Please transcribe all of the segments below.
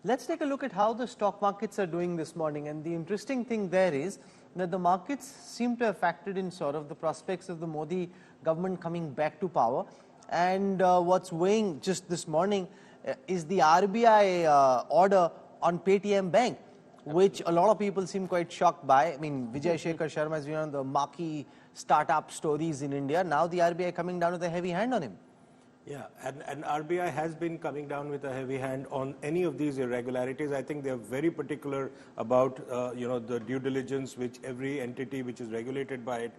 Let's take a look at how the stock markets are doing this morning. And the interesting thing there is that the markets seem to have factored in sort of the prospects of the Modi government coming back to power. And what's weighing just this morning is the RBI order on Paytm Bank, which a lot of people seem quite shocked by. I mean, Vijay Shekhar Sharma has been one of the marquee startup stories in India. Now the RBI coming down with a heavy hand on him. Yeah, and RBI has been coming down with a heavy hand on any of these irregularities. I think they're very particular about, the due diligence which every entity which is regulated by it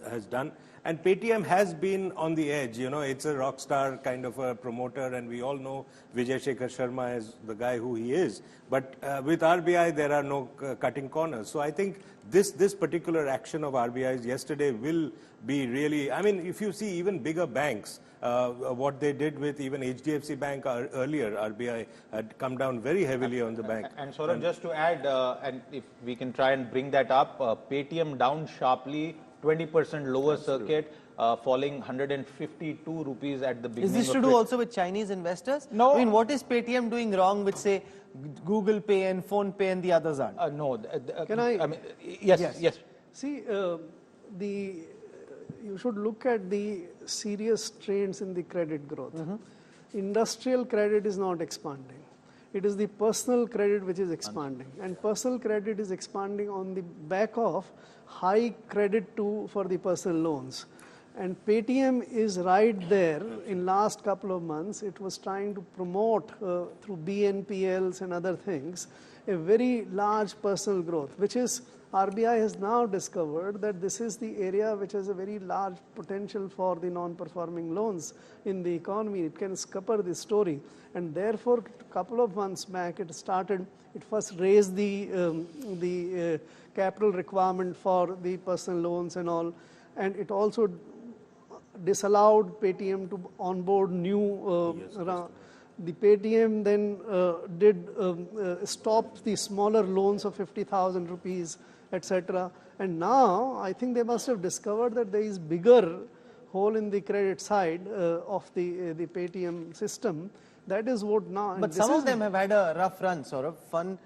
has done. And Paytm has been on the edge. It's a rock star kind of a promoter, and we all know Vijay Shekhar Sharma as the guy who he is. But with RBI, there are no cutting corners. So I think this particular action of RBI's yesterday will be really, I mean, if you see even bigger banks, what they did with even HDFC Bank earlier, RBI had come down very heavily on the bank. And Saurabh, just to add, and if we can try and bring that up, Paytm down sharply, 20% lower circuit, falling 152 rupees at the beginning. Is this to do also with Chinese investors? No. I mean, what is Paytm doing wrong with, say, Google Pay and Phone Pay and the others aren't? No. Can I? I mean, yes. See, you should look at the serious trends in the credit growth. Industrial credit is not expanding. It is the personal credit which is expanding. And personal credit is expanding on the back of high credit for the personal loans. And Paytm is right there. In last couple of months, it was trying to promote through BNPLs and other things, a very large personal growth, which is RBI has now discovered that this is the area which has a very large potential for the non-performing loans in the economy. It can scupper the story. And therefore, a couple of months back, it first raised the capital requirement for the personal loans and all. And it also disallowed Paytm to onboard new the Paytm then did stop the smaller loans of 50,000 rupees, etc. And now I think they must have discovered that there is bigger hole in the credit side of the Paytm system. That is what now. But some of them have had a rough run, sort of fun.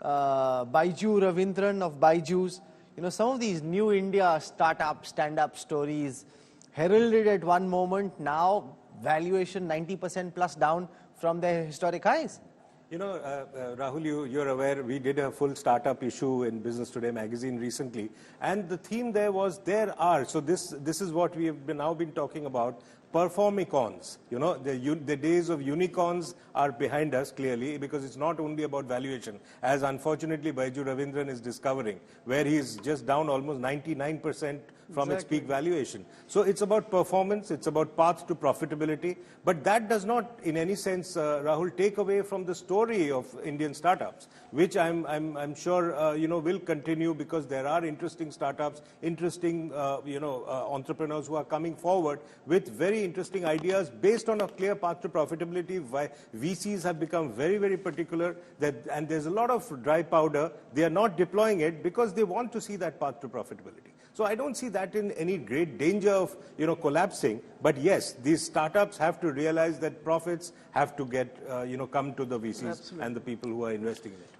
Baiju Ravindran of Baiju's. Some of these new India startup, stand-up stories heralded at one moment, now valuation 90% plus down from their historic highs. Rahul, you're aware we did a full startup issue in Business Today magazine recently, and the theme there was so this is what we have now been talking about, performicons. The days of unicorns are behind us clearly, because it's not only about valuation, as unfortunately Baiju Ravindran is discovering, where he's just down almost 99% from its peak valuation. So it's about performance, it's about path to profitability, but that does not in any sense, Rahul, take away from the story of Indian startups, which I'm sure will continue, because there are interesting startups, interesting entrepreneurs who are coming forward with very interesting ideas based on a clear path to profitability. VCs have become very, very particular, and there's a lot of dry powder. They are not deploying it because they want to see that path to profitability. So I don't see that in any great danger of collapsing. But yes, these startups have to realize that profits have to get come to the VCs and the people who are investing in it.